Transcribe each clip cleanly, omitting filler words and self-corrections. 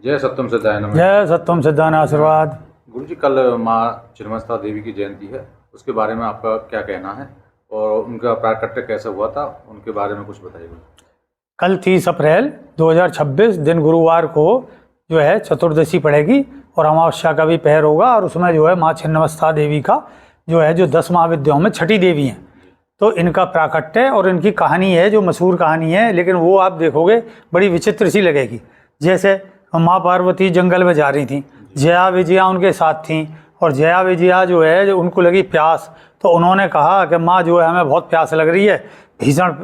जय सत्यम सिद्धाय नमः। जय सत्यम सिद्धायन आशीर्वाद। गुरु जी, कल माँ छिन्नमस्ता देवी की जयंती है, उसके बारे में आपका क्या कहना है और उनका प्राकट्य कैसे हुआ था, उनके बारे में कुछ बताइए। कल 30 अप्रैल 2026 दिन गुरुवार को जो है चतुर्दशी पड़ेगी और अमावस्या का भी पहर होगा और उसमें जो है माँ छिन्नमस्ता देवी का जो है जो 10 महाविद्याओं में छठी देवी हैं, तो इनका प्राकट्य और इनकी कहानी है जो मशहूर कहानी है, लेकिन वो आप देखोगे बड़ी विचित्र सी लगेगी। जैसे माँ पार्वती जंगल में जा रही थी, जया विजया उनके साथ थी और जया विजया जो है जो उनको लगी प्यास, तो उन्होंने कहा कि माँ जो है हमें बहुत प्यास लग रही है, भीषण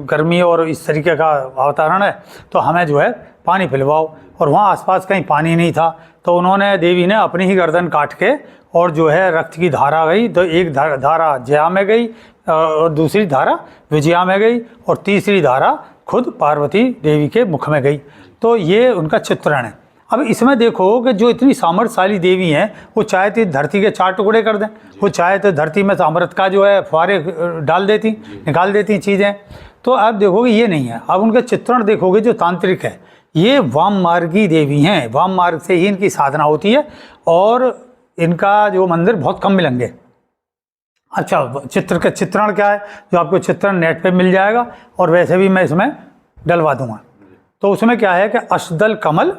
गर्मी और इस तरीके का वातावरण है, तो हमें जो है पानी पिलवाओ। और वहाँ आसपास कहीं पानी नहीं था, तो उन्होंने देवी ने अपनी ही गर्दन काट के और जो है रक्त की धारा गई, तो एक धारा जया में गई और दूसरी धारा विजया में गई और तीसरी धारा खुद पार्वती देवी के मुख में गई। तो ये उनका चित्रण है। अब इसमें देखो कि जो इतनी सामर्थ्यशाली देवी हैं, वो चाहे तो धरती के 4 टुकड़े कर दें, वो चाहे तो धरती में अमृत का जो है फुहारे डाल देती, निकाल देती चीज़ें। तो आप देखोगे ये नहीं है। अब उनका चित्रण देखोगे जो तांत्रिक है, ये वाम मार्गी देवी हैं, वाम मार्ग से ही इनकी साधना होती है और इनका जो मंदिर बहुत कम मिलेंगे। अच्छा, चित्र का चित्रण क्या है, जो आपको चित्रण नेट पे मिल जाएगा और वैसे भी मैं इसमें डलवा दूंगा। तो उसमें क्या है कि अष्टदल कमल,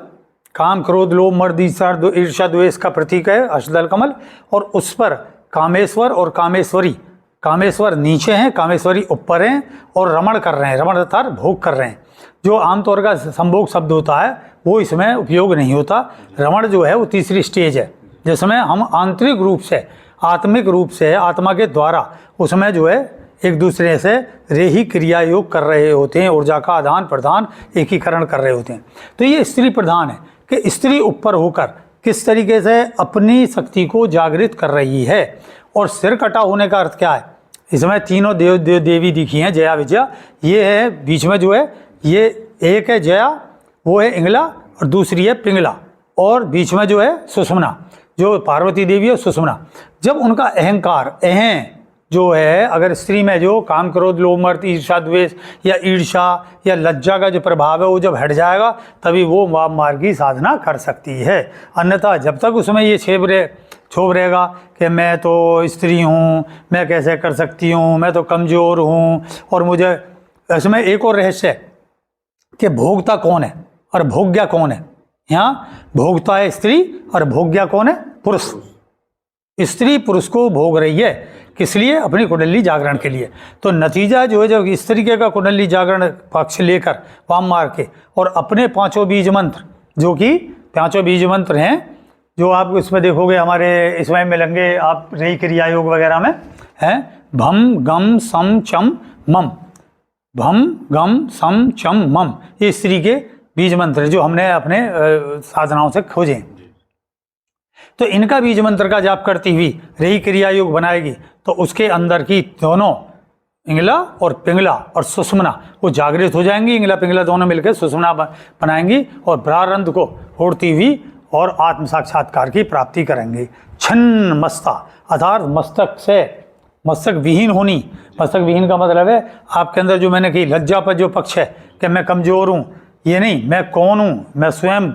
काम क्रोध लोभ मद ईर्ष्या द्वेष का प्रतीक है अष्टदल कमल, और उस पर कामेश्वर और कामेश्वरी, कामेश्वर नीचे हैं, कामेश्वरी ऊपर हैं और रमण कर रहे हैं, रमण अर्थात भोग कर रहे हैं। जो आमतौर का संभोग शब्द होता है वो इसमें उपयोग नहीं होता। रमण जो है वो तीसरी स्टेज है, जिसमें हम आंतरिक रूप से, आत्मिक रूप से, आत्मा के द्वारा उसमें जो है एक दूसरे से रेही क्रिया योग कर रहे होते हैं, ऊर्जा का आदान प्रदान एकीकरण कर रहे होते हैं। तो ये स्त्री प्रधान है कि स्त्री ऊपर होकर किस तरीके से अपनी शक्ति को जागृत कर रही है। और सिर कटा होने का अर्थ क्या है, इसमें तीनों देवी दिखी हैं, जया विजया, ये है बीच में जो है, ये एक है जया, वो है इंगला और दूसरी है पिंगला, और बीच में जो है सुषुम्ना, जो पार्वती देवी है सुषुम्ना। जब उनका अहंकार जो है, अगर स्त्री में जो काम क्रोध लोभ मद ईर्ष्या द्वेष या ईर्ष्या या लज्जा का जो प्रभाव है वो जब हट जाएगा, तभी वो वाम मार्ग की साधना कर सकती है। अन्यथा जब तक उसमें ये क्षोभ रहेगा कि मैं तो स्त्री हूँ, मैं कैसे कर सकती हूँ, मैं तो कमज़ोर हूँ, और मुझे इसमें एक और रहस्य है कि भोगता कौन है और भोग्या कौन है। यहाँ भोगता है स्त्री और भोग्या कौन है, पुरुष। स्त्री पुरुष को भोग रही है, किस लिए, अपनी कुंडली जागरण के लिए। तो नतीजा जो है, जब इस तरीके का कुंडली जागरण पक्ष लेकर वाम मार्ग के और अपने 5 बीज मंत्र, जो कि 5 बीज मंत्र हैं, जो आप इसमें देखोगे हमारे इसमें मिलेंगे, आप रेई क्रिया योग वगैरह में हैं, भम गम सम चम मम, भम गम सम चम मम, ये स्त्री के बीज मंत्र जो हमने अपने साधनाओं से खोजे। तो इनका बीज मंत्र का जाप करती हुई रेई क्रिया योग बनाएगी, तो उसके अंदर की दोनों इंगला और पिंगला और सुषुम्ना वो जागृत हो जाएंगी। इंगला पिंगला दोनों मिलकर सुषुम्ना बनाएंगी और प्रारंभ को होड़ती हुई और आत्म साक्षात्कार की प्राप्ति करेंगे। छिन्न मस्ता अर्थात मस्तक से मस्तक विहीन होनी। मस्तक विहीन का मतलब है आपके अंदर जो मैंने कही लज्जा पर जो पक्ष है कि मैं कमज़ोर हूँ, ये नहीं, मैं कौन हूँ, मैं स्वयं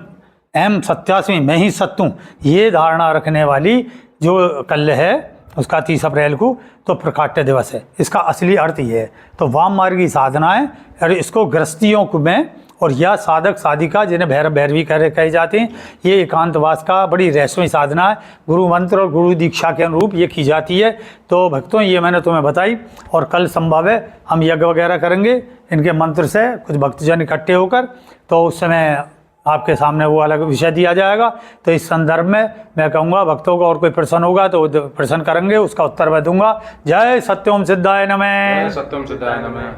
अहम सत्यास्मी, मैं ही सत्य हूँ, ये धारणा रखने वाली जो कल है उसका 30 अप्रैल को तो प्रकाट्य दिवस है। इसका असली अर्थ ये है। तो वाम मार्गी साधना है और इसको गृहस्थियों में और या साधक साधिका जिन्हें भैरव भैरवी कहे जाते हैं, ये एकांतवास का बड़ी रहस्यमयी साधना है। गुरु मंत्र और गुरु दीक्षा के अनुरूप ये की जाती है। तो भक्तों, ये मैंने तुम्हें बताई, और कल संभव है हम यज्ञ वगैरह करेंगे इनके मंत्र से, कुछ भक्तजन इकट्ठे होकर, तो उस समय आपके सामने वो अलग विषय दिया जाएगा। तो इस संदर्भ में मैं कहूँगा भक्तों को और कोई प्रश्न होगा तो प्रश्न करेंगे, उसका उत्तर मैं दूंगा। जय सत्यम सिद्धाय नमः। जय सत्यम सिद्धाय नमः।